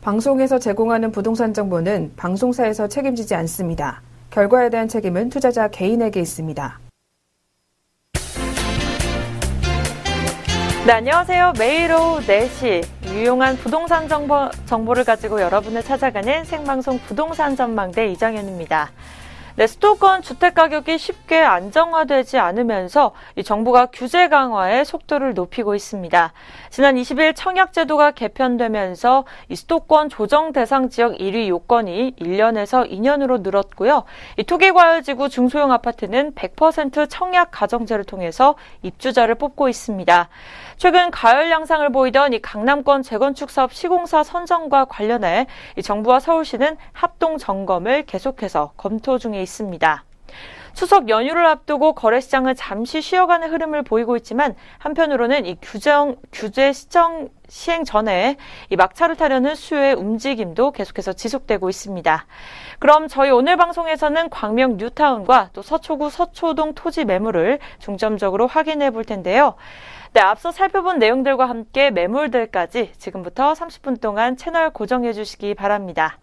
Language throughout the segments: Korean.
방송에서 제공하는 부동산 정보는 방송사에서 책임지지 않습니다. 결과에 대한 책임은 투자자 개인에게 있습니다. 네, 안녕하세요. 매일 오후 4시 유용한 부동산 정보를 가지고 여러분을 찾아가는 생방송 부동산 전망대 이정현입니다. 네, 수도권 주택 가격이 쉽게 안정화되지 않으면서 이 정부가 규제 강화의 속도를 높이고 있습니다. 지난 20일 청약제도가 개편되면서 이 수도권 조정 대상 지역 1위 요건이 1년에서 2년으로 늘었고요. 이 투기과열지구 중소형 아파트는 100% 청약 가정제를 통해서 입주자를 뽑고 있습니다. 최근 가열 양상을 보이던 이 강남권 재건축 사업 시공사 선정과 관련해 이 정부와 서울시는 합동 점검을 계속해서 검토 중에 있습니다. 추석 연휴를 앞두고 거래시장은 잠시 쉬어가는 흐름을 보이고 있지만 한편으로는 이 규제 시행 전에 이 막차를 타려는 수요의 움직임도 계속해서 지속되고 있습니다. 그럼 저희 오늘 방송에서는 광명 뉴타운과 또 서초구 서초동 토지 매물을 중점적으로 확인해 볼 텐데요. 네, 앞서 살펴본 내용들과 함께 매물들까지 지금부터 30분 동안 채널 고정해 주시기 바랍니다.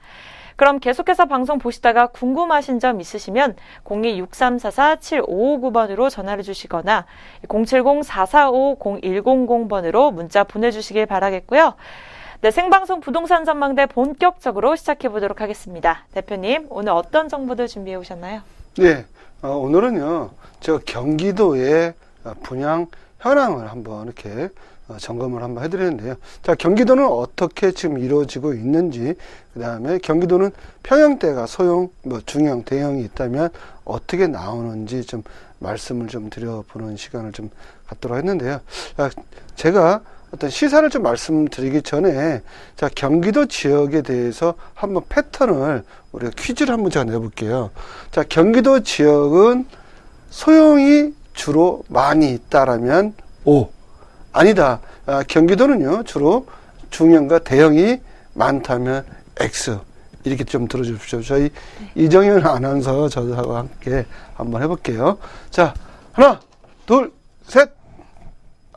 그럼 계속해서 방송 보시다가 궁금하신 점 있으시면 02-6344-7559번으로 전화를 주시거나 070-445-0100번으로 문자 보내주시길 바라겠고요. 네, 생방송 부동산 전망대 본격적으로 시작해 보도록 하겠습니다. 대표님, 오늘 어떤 정보들 준비해 오셨나요? 네, 오늘은요, 제가 경기도의 분양 현황을 한번 이렇게 점검을 한번 해드리는데요. 자, 경기도는 어떻게 지금 이루어지고 있는지, 그 다음에 경기도는 평형대가 소형, 중형, 대형이 있다면 어떻게 나오는지 좀 말씀을 좀 드려보는 시간을 좀 갖도록 했는데요. 자, 제가 어떤 시사를 좀 말씀드리기 전에, 자, 경기도 지역에 대해서 한번 패턴을 우리가 퀴즈를 한번 제가 내볼게요. 자, 경기도 지역은 소형이 주로 많이 있다라면 O. 아니다. 경기도는요, 주로 중형과 대형이 많다면 X. 이렇게 좀 들어주십시오. 저희 이정현 아나운서 저하고 함께 한번 해볼게요. 자, 하나, 둘, 셋.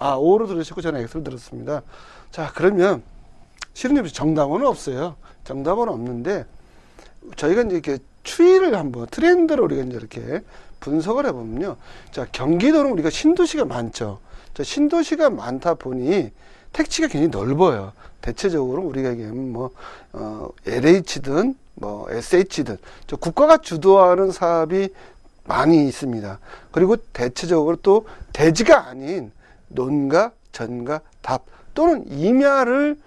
O로 들으시고 저는 X로 들었습니다. 자, 그러면 실은 정답은 없어요. 정답은 없는데 저희가 이제 이렇게 추이를 한번 트렌드를 우리가 이제 이렇게 분석을 해보면요. 자, 경기도는 우리가 신도시가 많죠. 자, 신도시가 많다 보니 택지가 굉장히 넓어요. 대체적으로 우리가 얘기하면 LH든 SH든 국가가 주도하는 사업이 많이 있습니다. 그리고 대체적으로 또 대지가 아닌 논가, 전가, 답 또는 임야를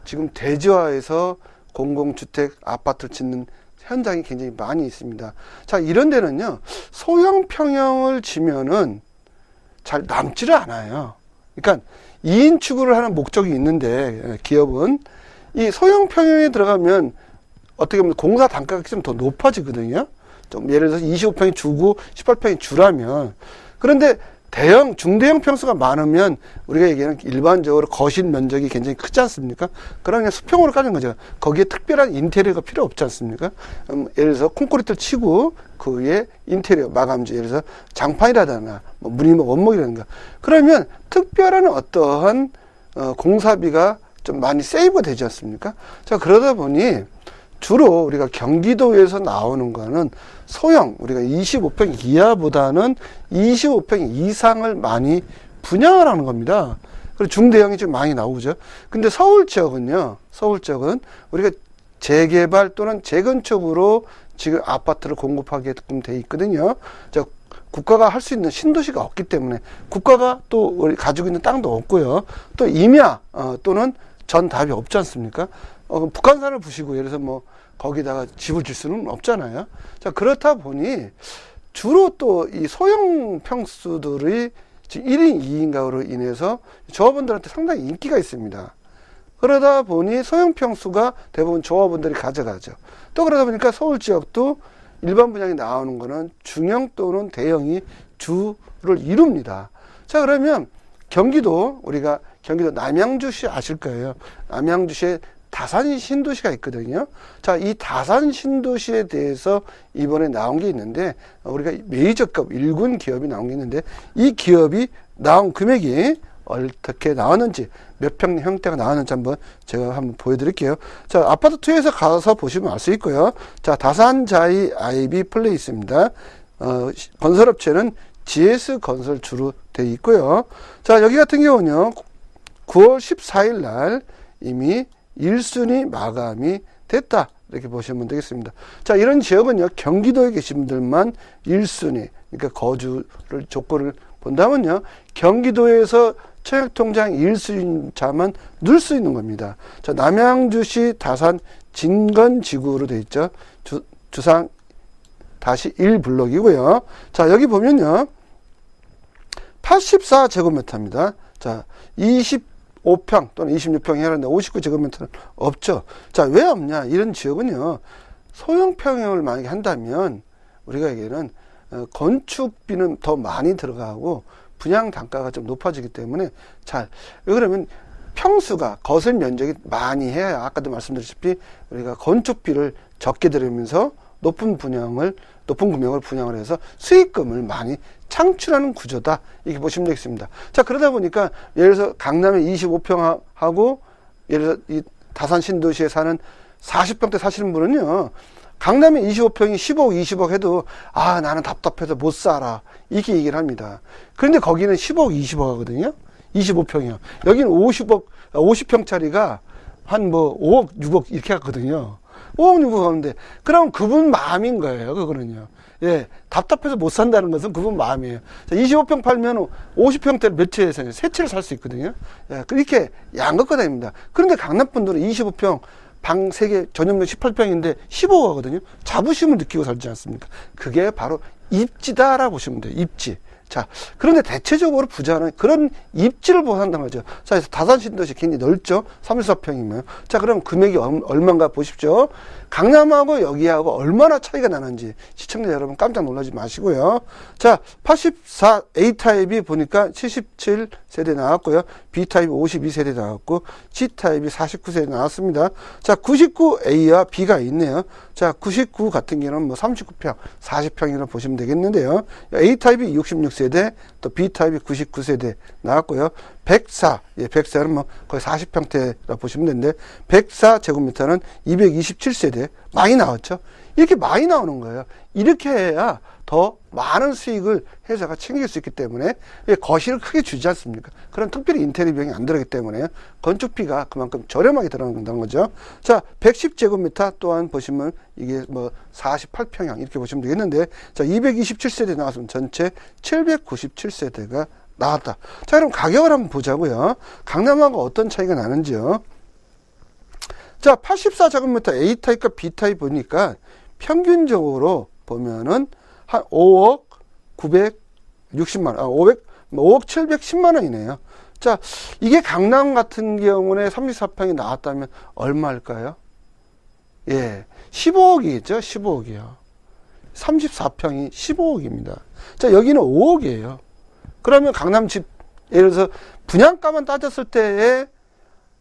지금 대지화해서 공공주택, 아파트를 짓는 현장이 굉장히 많이 있습니다. 자, 이런 데는요, 소형 평형을 지면은 잘 남지를 않아요. 그러니까 2인 추구를 하는 목적이 있는데, 기업은 이 소형 평형에 들어가면 어떻게 보면 공사 단가가 좀 더 높아지거든요. 좀 예를 들어서 25평이 주고 18평이 주라면. 그런데 대형, 중대형 평수가 많으면 우리가 얘기하는 일반적으로 거실 면적이 굉장히 크지 않습니까? 그러면 수평으로 까는 거죠. 거기에 특별한 인테리어가 필요 없지 않습니까? 예를 들어서 콘크리트를 치고 그 위에 인테리어, 마감재, 예를 들어서 장판이라든가 무늬목, 원목이라든가. 그러면 특별한 어떠한 공사비가 좀 많이 세이브가 되지 않습니까? 자, 그러다 보니 주로 우리가 경기도에서 나오는 거는 소형, 우리가 25평 이하보다는 25평 이상을 많이 분양을 하는 겁니다. 그리고 중대형이 좀 많이 나오죠. 근데 서울 지역은요, 서울 지역은 우리가 재개발 또는 재건축으로 지금 아파트를 공급하게끔 돼 있거든요. 자, 국가가 할 수 있는 신도시가 없기 때문에 국가가 또 우리 가지고 있는 땅도 없고요. 또 임야 또는 전답이 없지 않습니까? 북한산을 부시고 예를 들어서 거기다가 집을 질 수는 없잖아요. 자, 그렇다 보니 주로 또 이 소형 평수들이 지금 1인 2인 가구로 인해서 조합원들한테 상당히 인기가 있습니다. 그러다 보니 소형 평수가 대부분 조합원들이 가져가죠. 또 그러다 보니까 서울 지역도 일반 분양이 나오는 거는 중형 또는 대형이 주를 이룹니다. 자, 그러면 경기도, 우리가 경기도 남양주시 아실 거예요. 남양주시에 다산 신도시가 있거든요. 자, 이 다산 신도시에 대해서 이번에 나온 게 있는데, 우리가 메이저급 1군 기업이 나온 게 있는데, 이 기업이 나온 금액이 어떻게 나왔는지, 몇 평 형태가 나왔는지 한번 제가 한번 보여드릴게요. 자, 아파트 투에서 가서 보시면 알 수 있고요. 자, 다산자이 아이비 플레이스입니다. 건설업체는 GS 건설주로 되어 있고요. 자, 여기 같은 경우는요, 9월 14일 날 이미 1순위 마감이 됐다. 이렇게 보시면 되겠습니다. 자, 이런 지역은요, 경기도에 계신 분들만 1순위, 그러니까 거주를 조건을 본다면요, 경기도에서 청약통장 1순위자만 넣을 수 있는 겁니다. 자, 남양주시 다산 진건지구로 되어 있죠. 주상 다시 1블록이고요. 자, 여기 보면요, 84제곱미터입니다. 자, 25평 또는 26평 해야 하는데 59제곱미터는 없죠. 자, 왜 없냐? 이런 지역은요, 소형 평형을 만약에 한다면 우리가 얘기는 건축비는 더 많이 들어가고 분양 단가가 좀 높아지기 때문에, 자, 왜 그러면 평수가 거실 면적이 많이 해야, 아까도 말씀드렸다시피 우리가 건축비를 적게 들으면서 높은 금액을 분양을 해서 수익금을 많이 창출하는 구조다. 이렇게 보시면 되겠습니다. 자, 그러다 보니까 예를 들어서 강남에 25평하고 예를 들어서 이 다산 신도시에 사는 40평대 사시는 분은요, 강남에 25평이 10억, 20억 해도 나는 답답해서 못 살아. 이렇게 얘기를 합니다. 그런데 거기는 10억, 20억 하거든요. 25평이요. 여기는 50평짜리가 한 5억, 6억 이렇게 하거든요. 5억, 6억 하는데, 그럼 그분 마음인 거예요. 그거는요. 예, 답답해서 못 산다는 것은 그분 마음이에요. 자, 25평 팔면 50평대를 몇 채에서 세 채를 살 수 있거든요. 예, 이렇게 양극화 됩니다. 그런데 강남 분들은 25평 방 3개 전용면 18평인데 15억 하거든요. 자부심을 느끼고 살지 않습니까? 그게 바로 입지다라고 보시면 돼요. 입지. 자, 그런데 대체적으로 부자는 그런 입지를 보한다는 거죠. 자, 그래서 다산 신도시 굉장히 넓죠? 34평이면. 자, 그럼 금액이 얼마인가 보십시오. 강남하고 여기하고 얼마나 차이가 나는지 시청자 여러분 깜짝 놀라지 마시고요. 자, 84 A타입이 보니까 77세대 나왔고요. B타입이 52세대 나왔고, G타입이 49세대 나왔습니다. 자, 99A와 B가 있네요. 자, 99 같은 경우는 39평, 40평이라고 보시면 되겠는데요. A타입이 66세대, 또 B타입이 99세대 나왔고요. 104, 104는 거의 40평대라고 보시면 되는데, 104제곱미터는 227세대, 많이 나왔죠? 이렇게 많이 나오는 거예요. 이렇게 해야 더 많은 수익을 회사가 챙길 수 있기 때문에, 거실을 크게 주지 않습니까? 그런 특별히 인테리어 비용이 안 들어가기 때문에 건축비가 그만큼 저렴하게 들어간다는 거죠. 자, 110제곱미터 또한 보시면 이게 48평형 이렇게 보시면 되겠는데, 자, 227세대 나왔으면 전체 797세대가 나왔다. 자, 그럼 가격을 한번 보자고요. 강남하고 어떤 차이가 나는지요. 자, 84제곱미터 A타입과 B타입 보니까 평균적으로 보면은 한 5억 960만 원, 5억 710만 원이네요. 자, 이게 강남 같은 경우에 34평이 나왔다면 얼마일까요? 예, 15억이겠죠? 15억이요. 34평이 15억입니다. 자, 여기는 5억이에요. 그러면 강남 집, 예를 들어서 분양가만 따졌을 때에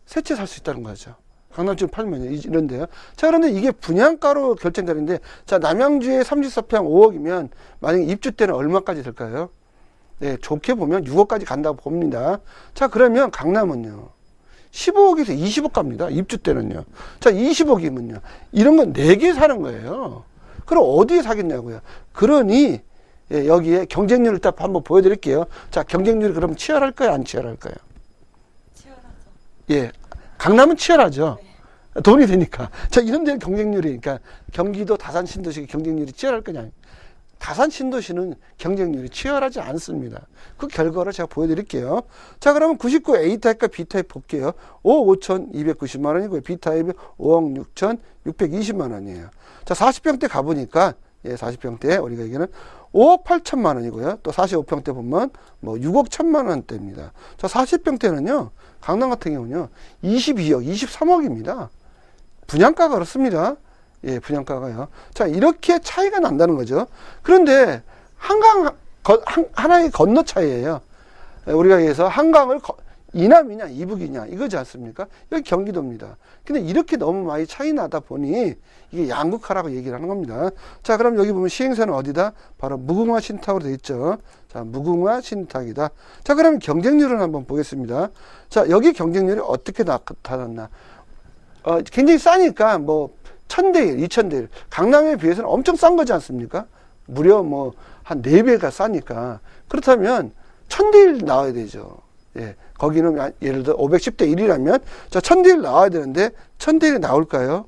세 채 살 수 있다는 거죠. 강남집 팔면 이런데요. 자, 그런데 이게 분양가로 결정되는데, 자, 남양주에 34평 5억이면 만약에 입주 때는 얼마까지 될까요? 네, 좋게 보면 6억까지 간다고 봅니다. 자, 그러면 강남은요, 15억에서 20억 갑니다. 입주 때는요. 자, 20억이면요, 이런 건 4개 사는 거예요. 그럼 어디에 사겠냐고요. 그러니 여기에 경쟁률을 딱 한번 보여드릴게요. 자, 경쟁률이 그럼 치열할까요? 안 치열할까요? 치열하죠. 예. 강남은 치열하죠. 네. 돈이 되니까. 자, 이런 데는 경쟁률이, 그러니까 경기도 다산 신도시 경쟁률이 치열할 거냐. 다산 신도시는 경쟁률이 치열하지 않습니다. 그 결과를 제가 보여드릴게요. 자, 그러면 99 A타입과 B타입 볼게요. 5억 5,290만 원이고요. B타입이 5억 6,620만 원이에요. 자, 40평대 가보니까, 40평대 우리가 얘기는 5억 8천만 원이고요. 또 45평대 보면 6억 1천만 원대입니다. 자, 40평대는요, 강남 같은 경우는요, 22억, 23억입니다. 분양가가 그렇습니다. 예, 분양가가요. 자, 이렇게 차이가 난다는 거죠. 그런데 하나의 건너 차이예요. 우리가 여기서 한강을 이남이냐 이북이냐 이거지 않습니까? 여기 경기도입니다. 근데 이렇게 너무 많이 차이 나다 보니 이게 양극화라고 얘기를 하는 겁니다. 자, 그럼 여기 보면 시행사는 어디다? 바로 무궁화 신탁으로 되어 있죠. 자, 무궁화 신탁이다. 자, 그럼 경쟁률을 한번 보겠습니다. 자, 여기 경쟁률이 어떻게 나타났나? 굉장히 싸니까 뭐 1000대1, 2000대1. 강남에 비해서는 엄청 싼 거지 않습니까? 무려 뭐 한 4배가 싸니까. 그렇다면 1000대1 나와야 되죠. 예. 거기는 예를 들어 510대 1이라면 자, 1000대1 나와야 되는데 1000대1이 나올까요?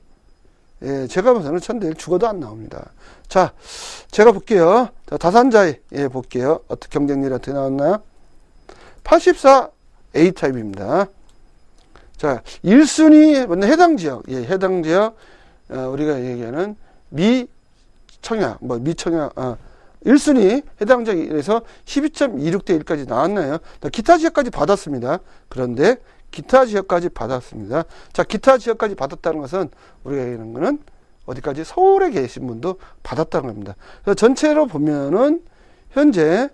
예, 제가 봐서는 1000대1 죽어도 안 나옵니다. 자, 제가 볼게요. 자, 다산자에 예, 볼게요. 어떻게 경쟁률이 어떻게 나왔나요? 84 A타입입니다. 자, 1순위 해당 지역, 예, 해당 지역 우리가 얘기하는 미청약, 뭐 미청약 1순위 해당 지역에서 12.26대 1까지 나왔나요? 기타 지역까지 받았습니다. 그런데 기타 지역까지 받았습니다. 자, 기타 지역까지 받았다는 것은 우리가 얘기하는 거는 어디까지? 서울에 계신 분도 받았다는 겁니다. 그래서 전체로 보면은 현재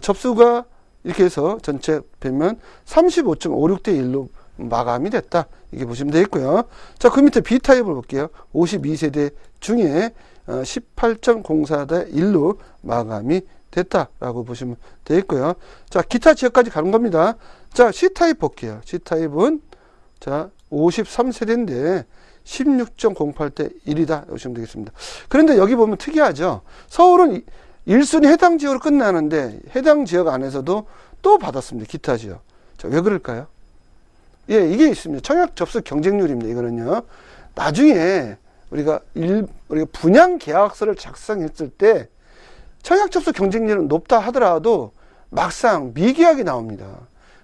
접수가 이렇게 해서 전체 보면 35.56대 1로 마감이 됐다. 이렇게 보시면 되겠고요. 자, 그 밑에 B타입을 볼게요. 52세대 중에 18.04대 1로 마감이 됐다라고 보시면 되겠고요. 자, 기타 지역까지 가는 겁니다. 자, C타입 볼게요. C타입은 자, 53세대인데 16.08대 1이다. 보시면 되겠습니다. 그런데 여기 보면 특이하죠. 서울은 1순위 해당 지역으로 끝나는데 해당 지역 안에서도 또 받았습니다. 기타 지역. 자, 왜 그럴까요? 예, 이게 있습니다. 청약 접수 경쟁률입니다. 이거는요. 나중에 우리가 분양 계약서를 작성했을 때 청약 접수 경쟁률은 높다 하더라도 막상 미계약이 나옵니다.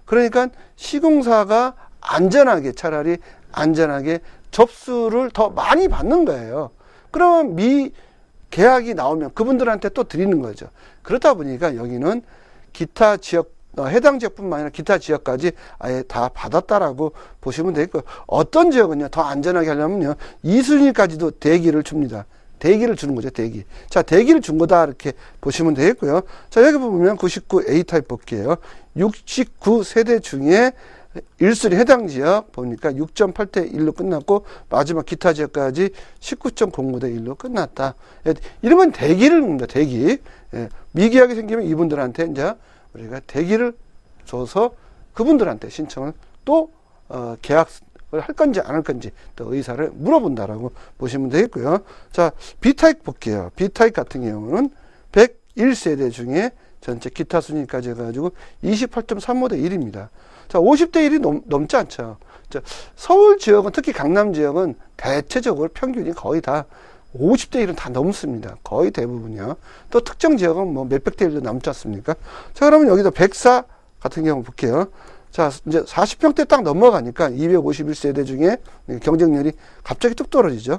그러니까 시공사가 안전하게 차라리 안전하게 접수를 더 많이 받는 거예요. 그러면 미계약이 나오면 그분들한테 또 드리는 거죠. 그렇다 보니까 여기는 기타 지역 해당 지역뿐만 아니라 기타 지역까지 아예 다 받았다라고 보시면 되겠고요. 어떤 지역은요, 더 안전하게 하려면요, 2순위까지도 대기를 줍니다. 대기를 주는 거죠, 대기. 자, 대기를 준 거다, 이렇게 보시면 되겠고요. 자, 여기 보면 99A 타입 볼게요. 69세대 중에 1순위 해당 지역 보니까 6.8대 1로 끝났고, 마지막 기타 지역까지 19.09대 1로 끝났다. 이런 건 대기를 줍니다, 대기. 예, 미계약이 생기면 이분들한테 이제 우리가 대기를 줘서 그분들한테 신청을 또 계약을 할 건지 안 할 건지 또 의사를 물어본다라고 보시면 되겠고요. 자, B타입 볼게요. B타입 같은 경우는 101세대 중에 전체 기타 순위까지 해가지고 28.35대 1입니다. 자, 50대 1이 넘지 않죠. 자, 서울 지역은 특히 강남 지역은 대체적으로 평균이 거의 다 50대 1은 다 넘습니다. 거의 대부분이요. 또 특정 지역은 뭐 몇백 대 1도 남지 않습니까? 자, 그러면 여기도 104 같은 경우 볼게요. 자, 이제 40평대 딱 넘어가니까 251세대 중에 경쟁률이 갑자기 뚝 떨어지죠.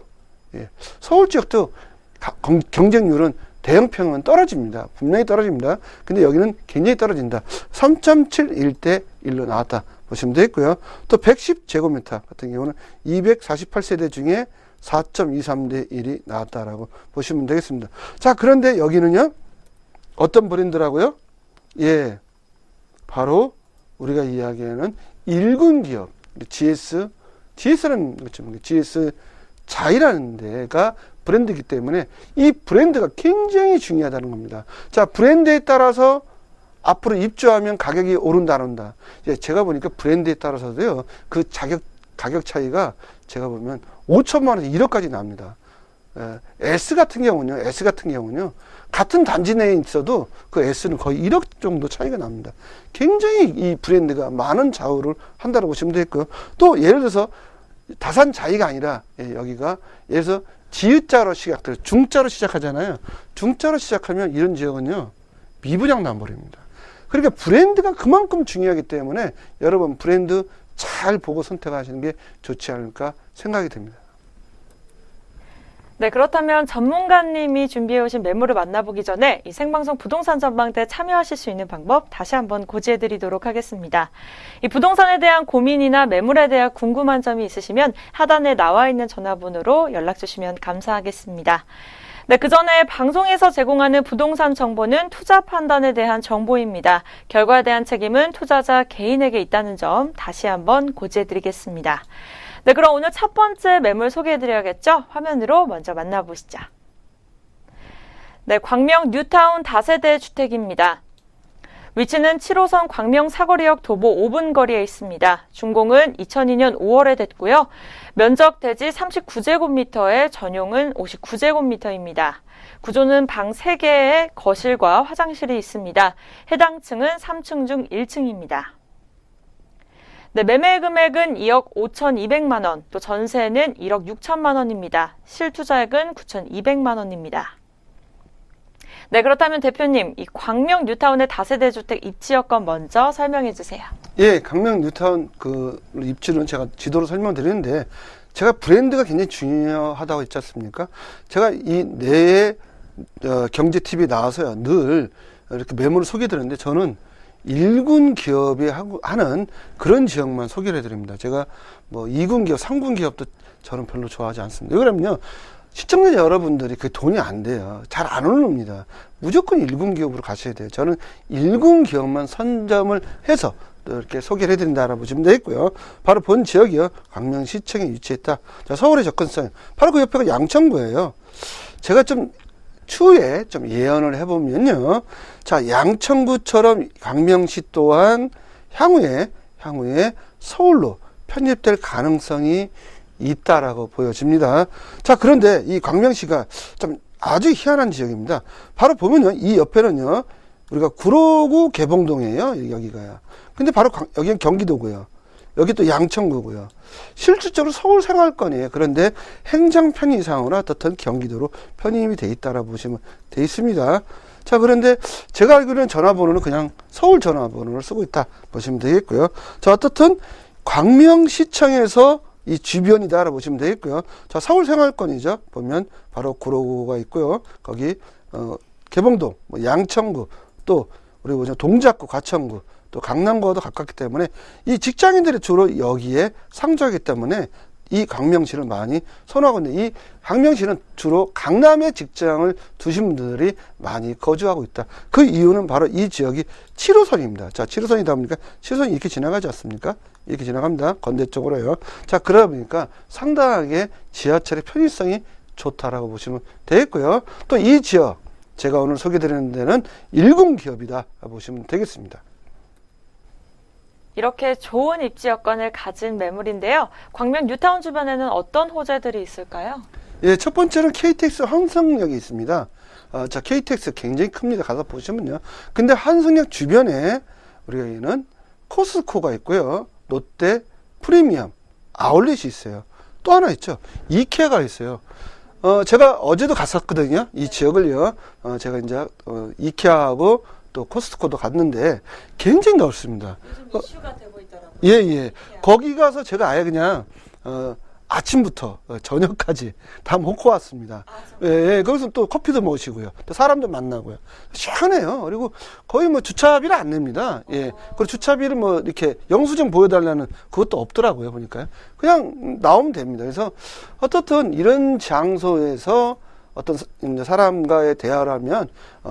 예. 서울 지역도 경쟁률은 대형평은 떨어집니다. 분명히 떨어집니다. 근데 여기는 굉장히 떨어진다. 3.71대 1로 나왔다 보시면 되겠고요. 또 110제곱미터 같은 경우는 248세대 중에 4.23대 1이 나왔다라고 보시면 되겠습니다. 자, 그런데 여기는요, 어떤 브랜드라고요? 예, 바로 우리가 이야기하는 1군 기업, GS는 그렇죠. GS 자이라는 데가 브랜드이기 때문에 이 브랜드가 굉장히 중요하다는 겁니다. 자, 브랜드에 따라서 앞으로 입주하면 가격이 오른다, 안 온다. 제가 보니까 브랜드에 따라서도요, 그 가격 차이가 제가 보면 5천만 원에서 1억까지 납니다. S 같은 경우는요, 같은 단지 내에 있어도 그 S는 거의 1억 정도 차이가 납니다. 굉장히 이 브랜드가 많은 좌우를 한다고 보시면 되겠고요. 또 예를 들어서 다산자이가 아니라 여기가 예를 들어서 지읒자로 시작돼요. 중자로 시작하잖아요. 중자로 시작하면 이런 지역은요, 미분양 나버립니다. 그러니까 브랜드가 그만큼 중요하기 때문에 여러분 브랜드 잘 보고 선택하시는 게 좋지 않을까 생각이 됩니다. 네, 그렇다면 전문가님이 준비해 오신 매물을 만나보기 전에 이 생방송 부동산 전망대 참여하실 수 있는 방법 다시 한번 고지해 드리도록 하겠습니다. 이 부동산에 대한 고민이나 매물에 대한 궁금한 점이 있으시면 하단에 나와 있는 전화번호로 연락 주시면 감사하겠습니다. 네, 그 전에 방송에서 제공하는 부동산 정보는 투자 판단에 대한 정보입니다. 결과에 대한 책임은 투자자 개인에게 있다는 점 다시 한번 고지해드리겠습니다. 네, 그럼 오늘 첫 번째 매물 소개해드려야겠죠? 화면으로 먼저 만나보시죠. 네, 광명 뉴타운 다세대 주택입니다. 위치는 7호선 광명 사거리역 도보 5분 거리에 있습니다. 준공은 2002년 5월에 됐고요. 면적 대지 39제곱미터에 전용은 59제곱미터입니다. 구조는 방 3개에 거실과 화장실이 있습니다. 해당 층은 3층 중 1층입니다. 네, 매매 금액은 2억 5,200만 원, 또 전세는 1억 6천만 원입니다. 실투자액은 9,200만 원입니다. 네, 그렇다면 대표님, 이 광명 뉴타운의 다세대 주택 입지 여건 먼저 설명해 주세요. 예, 광명 뉴타운 그 입지는 제가 지도로 설명드리는데, 제가 브랜드가 굉장히 중요하다고 했지 않습니까? 제가 이 내에 경제 TV 나와서요, 늘 이렇게 매물을 소개해드렸는데, 저는 1군 기업이 하는 그런 지역만 소개를 해드립니다. 제가 뭐 2군 기업, 3군 기업도 저는 별로 좋아하지 않습니다. 왜 그러면요, 시청자 여러분들이 그 돈이 안 돼요. 잘 안 오릅니다. 무조건 1군 기업으로 가셔야 돼요. 저는 1군 기업만 선점을 해서 또 이렇게 소개를 해드린다라고 보시면 되겠고요. 바로 본 지역이요, 광명시청에 위치했다. 자, 서울의 접근성. 바로 그 옆에가 양천구예요. 제가 좀 추후에 좀 예언을 해보면요. 자, 양천구처럼 광명시 또한 향후에 서울로 편입될 가능성이 있다라고 보여집니다. 자, 그런데 이 광명시가 좀 아주 희한한 지역입니다. 바로 보면요, 이 옆에는요, 우리가 구로구 개봉동이에요. 여기가요. 근데 바로 여기는 경기도고요. 여기 또 양천구고요. 실질적으로 서울 생활권이에요. 그런데 행정 편의상으로 어떻든 경기도로 편입이 돼 있다라고 보시면 돼 있습니다. 자, 그런데 제가 알기로는 전화번호는 그냥 서울 전화번호를 쓰고 있다 보시면 되겠고요. 자, 어떻든 광명시청에서 이 주변이다라고 보시면 되겠고요. 자, 서울 생활권이죠. 보면 바로 구로구가 있고요. 거기 개봉동, 뭐 양천구, 또 우리 뭐죠, 동작구, 과천구, 또 강남구와도 가깝기 때문에 이 직장인들이 주로 여기에 상주하기 때문에 이 광명시를 많이 선호하고 있는데, 이 광명시는 주로 강남에 직장을 두신 분들이 많이 거주하고 있다. 그 이유는 바로 이 지역이 7호선입니다. 자, 7호선이다 보니까 7호선이 이렇게 지나가지 않습니까? 이렇게 지나갑니다. 건대 쪽으로요. 자, 그러다 보니까 상당하게 지하철의 편의성이 좋다라고 보시면 되겠고요. 또 이 지역, 제가 오늘 소개드리는 데는 1군 기업이다 보시면 되겠습니다. 이렇게 좋은 입지 여건을 가진 매물인데요. 광명 뉴타운 주변에는 어떤 호재들이 있을까요? 예, 첫 번째는 KTX 환승역이 있습니다. 자, KTX 굉장히 큽니다. 가서 보시면요. 근데 환승역 주변에 우리가 여기는 코스트코가 있고요. 롯데 프리미엄 아울렛이 있어요. 또 하나 있죠. 이케아가 있어요. 제가 어제도 갔었거든요. 이 지역을요. 제가 이제 이케아하고 또 코스트코도 갔는데 굉장히 넓습니다. 요즘 이슈가 되고 있더라고요. 예, 예. 거기 가서 제가 아예 그냥 아침부터 저녁까지 다 먹고 왔습니다. 예, 예. 거기서 또 커피도 마시고요. 또 사람도 만나고요. 시원해요. 그리고 거의 뭐 주차비를 안 냅니다. 예. 그리고 주차비를 뭐 이렇게 영수증 보여달라는 그것도 없더라고요. 보니까요. 그냥 나오면 됩니다. 그래서 어떻든 이런 장소에서 어떤 사람과의 대화를 하면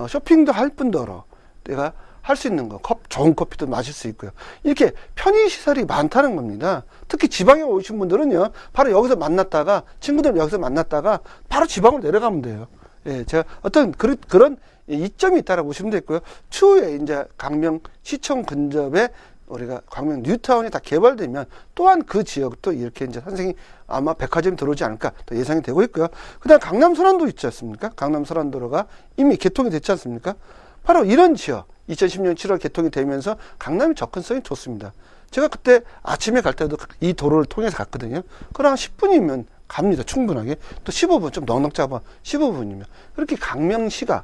쇼핑도 할 뿐더러 내가 할 수 있는 거, 좋은 커피도 마실 수 있고요. 이렇게 편의시설이 많다는 겁니다. 특히 지방에 오신 분들은요, 바로 여기서 만났다가, 친구들 여기서 만났다가, 바로 지방으로 내려가면 돼요. 예, 제가 어떤 그런 이점이 있다라고 보시면 되겠고요. 추후에 이제 광명시청 근접에 우리가 광명 뉴타운이 다 개발되면 또한 그 지역도 이렇게 이제 산생이 아마 백화점이 들어오지 않을까 또 예상이 되고 있고요. 그 다음 강남 서란도 있지 않습니까? 강남 서란도로가 이미 개통이 됐지 않습니까? 바로 이런 지역, 2010년 7월 개통이 되면서 강남이 접근성이 좋습니다. 제가 그때 아침에 갈 때도 이 도로를 통해서 갔거든요. 그럼 한 10분이면 갑니다. 충분하게. 또 15분, 좀 넉넉 잡아 15분이면. 그렇게 강명시가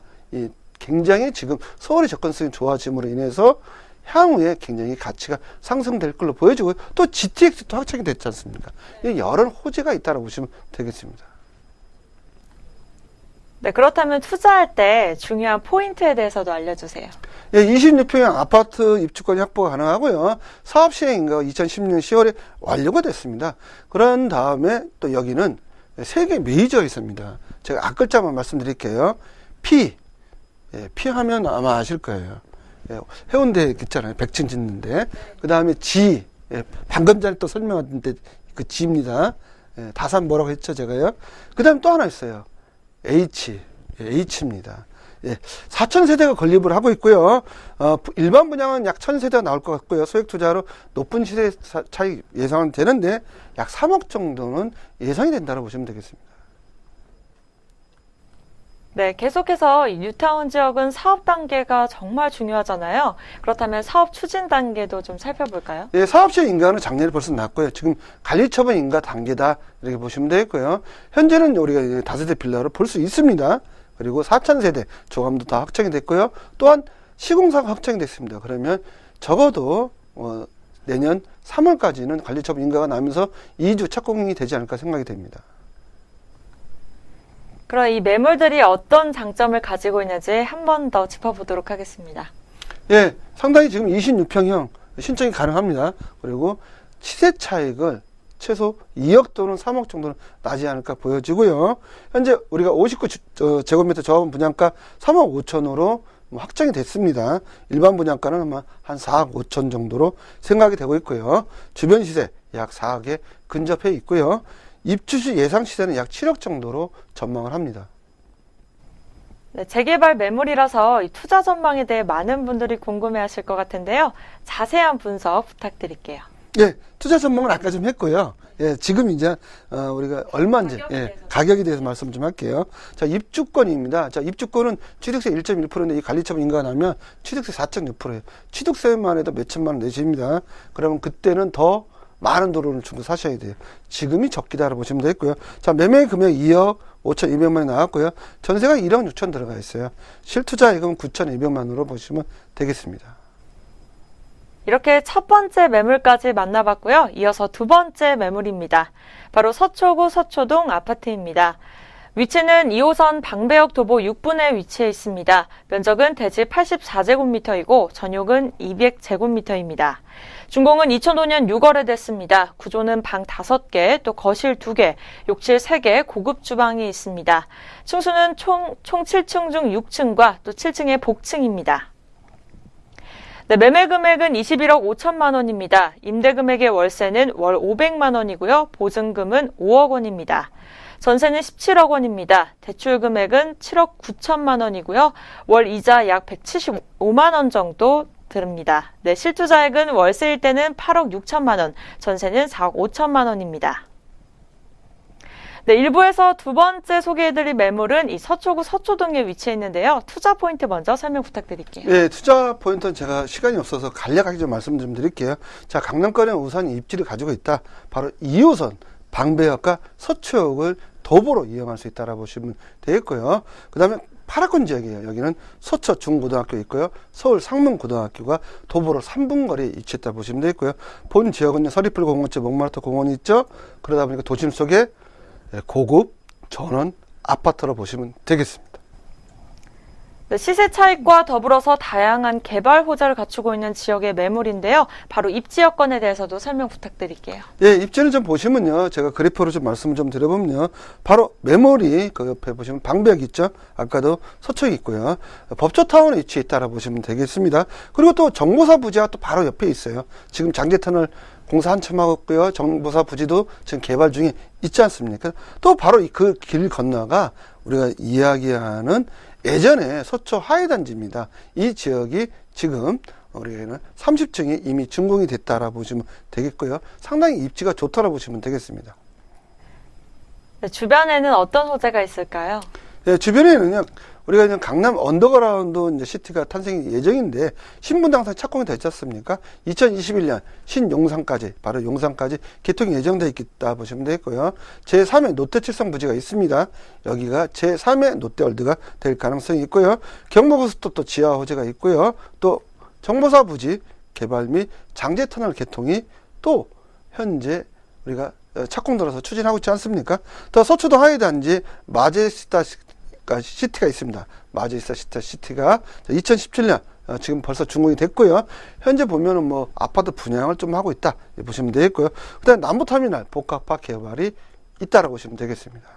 굉장히 지금 서울의 접근성이 좋아짐으로 인해서 향후에 굉장히 가치가 상승될 걸로 보여지고요. 또 GTX도 확정이 됐지 않습니까? 여러 호재가 있다고 보시면 되겠습니다. 네, 그렇다면 투자할 때 중요한 포인트에 대해서도 알려주세요. 예, 26평형 아파트 입주권 확보가 가능하고요. 사업 시행인가 2010년 10월에 완료가 됐습니다. 그런 다음에 또 여기는 세 개 메이저가 있습니다. 제가 앞글자만 말씀드릴게요. P, P 하면 아마 아실 거예요. 해운대 있잖아요. 백층 짓는데. 그 다음에 G, 방금 전에 또 설명했는데 그 G입니다. 다산 뭐라고 했죠, 제가요? 그 다음에 또 하나 있어요. H, H입니다. 4,000세대가 건립을 하고 있고요. 일반 분양은 약 1,000세대가 나올 것 같고요. 소액 투자로 높은 시세 차익 예상은 되는데 약 3억 정도는 예상이 된다고 보시면 되겠습니다. 네, 계속해서 이 뉴타운 지역은 사업 단계가 정말 중요하잖아요. 그렇다면 사업 추진 단계도 좀 살펴볼까요? 사업 시행 인가는 작년에 벌써 났고요. 지금 관리처분 인가 단계다 이렇게 보시면 되겠고요. 현재는 우리가 다세대 빌라로 볼 수 있습니다. 그리고 4,000세대 조감도 다 확정이 됐고요. 또한 시공사가 확정이 됐습니다. 그러면 적어도 내년 3월까지는 관리처분 인가가 나면서 2주 착공이 되지 않을까 생각이 됩니다. 그럼 이 매물들이 어떤 장점을 가지고 있는지 한 번 더 짚어보도록 하겠습니다. 상당히 지금 26평형 신청이 가능합니다. 그리고 시세 차익을 최소 2억 또는 3억 정도는 나지 않을까 보여지고요. 현재 우리가 59제곱미터 조합원 분양가 3억 5천으로 확정이 됐습니다. 일반 분양가는 아마 한 4억 5천 정도로 생각이 되고 있고요. 주변 시세 약 4억에 근접해 있고요. 입주 시 예상 시세는 약 7억 정도로 전망을 합니다. 네, 재개발 매물이라서 이 투자 전망에 대해 많은 분들이 궁금해하실 것 같은데요. 자세한 분석 부탁드릴게요. 투자 전망은 아까 좀 했고요. 지금 이제 우리가 얼마인지 가격에 대해서 말씀 좀 할게요. 자, 입주권입니다. 자, 입주권은 취득세 1.1%인데 이 관리처분 인가가 나면 취득세 4.6%예요. 취득세만 해도 몇 천만 원 내십니다. 그러면 그때는 더 많은 도로를 주고 사셔야 돼요. 지금이 적기다라고 보시면 되겠고요. 자, 매매 금액 2억 5,200만 원이 나왔고요. 전세가 1억 6천 들어가 있어요. 실투자액은 9,200만 원으로 보시면 되겠습니다. 이렇게 첫 번째 매물까지 만나봤고요. 이어서 두 번째 매물입니다. 바로 서초구 서초동 아파트입니다. 위치는 2호선 방배역 도보 6분에 위치해 있습니다. 면적은 대지 84제곱미터이고 전용은 200제곱미터입니다. 준공은 2005년 6월에 됐습니다. 구조는 방 5개, 또 거실 2개, 욕실 3개, 고급 주방이 있습니다. 층수는 총 7층 중 6층과 또 7층의 복층입니다. 네, 매매 금액은 21억 5천만 원입니다. 임대 금액의 월세는 월 500만 원이고요. 보증금은 5억 원입니다. 전세는 17억 원입니다. 대출 금액은 7억 9천만 원이고요. 월 이자 약 175만 원 정도 들습니다. 네, 실투자액은 월세일 때는 8억 6천만 원, 전세는 4억 5천만 원입니다. 네, 일부에서 두 번째 소개해드릴 매물은 이 서초구 서초동에 위치해 있는데요. 투자 포인트 먼저 설명 부탁드릴게요. 투자 포인트는 제가 시간이 없어서 간략하게 좀 말씀 좀 드릴게요. 자, 강남권에 우선 입지를 가지고 있다. 바로 2호선 방배역과 서초역을 도보로 이용할 수 있다라고 보시면 되겠고요. 그 다음에 파라권 지역이에요. 여기는 서초 중고등학교 있고요. 서울 상문고등학교가 도보로 3분 거리에 위치했다 보시면 되겠고요. 본 지역은 서리풀 공원쯤 몽마르트 공원이 있죠. 그러다 보니까 도심 속에 고급 전원 아파트로 보시면 되겠습니다. 네, 시세 차익과 더불어서 다양한 개발 호재를 갖추고 있는 지역의 매물인데요. 바로 입지 여건에 대해서도 설명 부탁드릴게요. 입지는 좀 보시면요. 제가 그래프로 좀 말씀을 좀 드려보면요. 바로 매물이 그 옆에 보시면 방배역 있죠. 아까도 서초이 있고요. 법조타운에 위치해 있다라 보시면 되겠습니다. 그리고 또 정보사 부지가 또 바로 옆에 있어요. 지금 장제터널 공사 한참 하고 있고요. 정보사 부지도 지금 개발 중에 있지 않습니까? 또 바로 그 길 건너가 우리가 이야기하는 예전에 서초 하회단지입니다. 이 지역이 지금 우리는 30층이 이미 준공이 됐다라 보시면 되겠고요. 상당히 입지가 좋다라 보시면 되겠습니다. 네, 주변에는 어떤 호재가 있을까요? 주변에는요. 우리가 그냥 강남 언더그라운드 이제 시티가 탄생이 예정인데 신분당사 착공이 됐지 않습니까? 2021년 신용산까지 바로 용산까지 개통이 예정되어 있다 보시면 되겠고요. 제3의 롯데칠성 부지가 있습니다. 여기가 제3의 롯데월드가 될 가능성이 있고요. 경부고속도로 지하 호재가 있고요. 또 정보사 부지 개발 및 장제터널 개통이 또 현재 우리가 착공 들어서 추진하고 있지 않습니까? 또 서초도 하회단지 마제스타 시티가 있습니다. 마제스타 시티가 2017년 지금 벌써 준공이 됐고요. 현재 보면은 뭐 아파트 분양을 좀 하고 있다 보시면 되겠고요. 그다음에 남부터미널 복합화 개발이 있다라고 보시면 되겠습니다.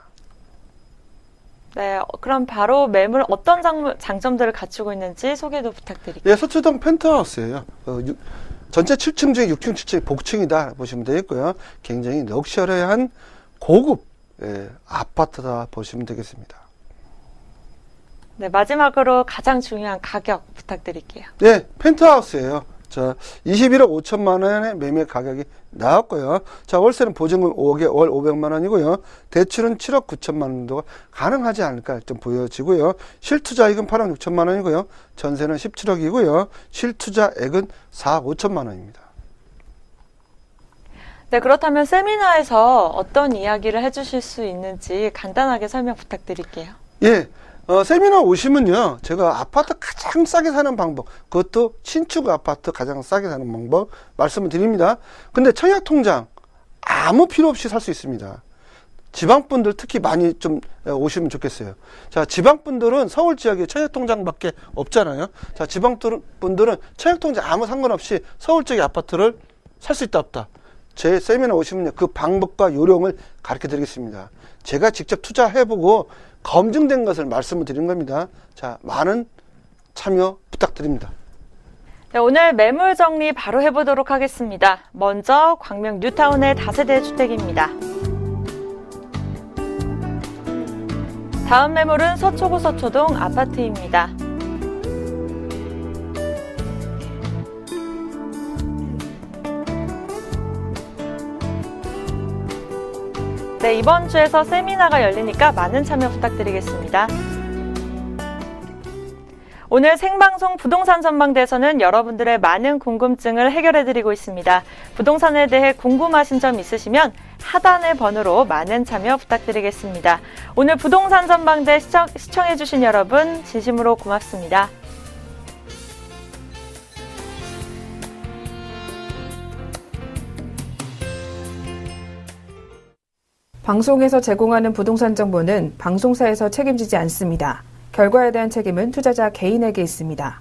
네, 그럼 바로 매물 어떤 장점들을 갖추고 있는지 소개도 부탁드릴게요. 예, 서초동 펜트하우스예요. 전체 7층 중에 6층, 7층이 복층이다 보시면 되겠고요. 굉장히 럭셔리한 고급 아파트다 보시면 되겠습니다. 네, 마지막으로 가장 중요한 가격 부탁드릴게요. 네, 펜트하우스예요. 자, 21억 5천만 원의 매매 가격이 나왔고요. 자, 월세는 보증금 5억에 월 500만 원이고요. 대출은 7억 9천만 원 정도가 가능하지 않을까 좀 보여지고요. 실투자액은 8억 6천만 원이고요. 전세는 17억이고요. 실투자액은 4억 5천만 원입니다. 네, 그렇다면 세미나에서 어떤 이야기를 해주실 수 있는지 간단하게 설명 부탁드릴게요. 예. 세미나 오시면요, 제가 아파트 가장 싸게 사는 방법, 그것도 신축 아파트 가장 싸게 사는 방법 말씀을 드립니다. 근데 청약통장 아무 필요 없이 살 수 있습니다. 지방분들 특히 많이 좀 오시면 좋겠어요. 자, 지방분들은 서울 지역에 청약통장밖에 없잖아요. 자, 지방분들은 청약통장 아무 상관없이 서울 지역의 아파트를 살 수 있다 없다. 제 세미나 오시면요, 그 방법과 요령을 가르쳐 드리겠습니다. 제가 직접 투자해보고 검증된 것을 말씀을 드린 겁니다. 자, 많은 참여 부탁드립니다. 네, 오늘 매물 정리 바로 해보도록 하겠습니다. 먼저 광명 뉴타운의 다세대 주택입니다. 다음 매물은 서초구 서초동 아파트입니다. 네, 이번 주에서 세미나가 열리니까 많은 참여 부탁드리겠습니다. 오늘 생방송 부동산 전망대에서는 여러분들의 많은 궁금증을 해결해드리고 있습니다. 부동산에 대해 궁금하신 점 있으시면 하단의 번호로 많은 참여 부탁드리겠습니다. 오늘 부동산 전망대 시청해주신 여러분 진심으로 고맙습니다. 방송에서 제공하는 부동산 정보는 방송사에서 책임지지 않습니다. 결과에 대한 책임은 투자자 개인에게 있습니다.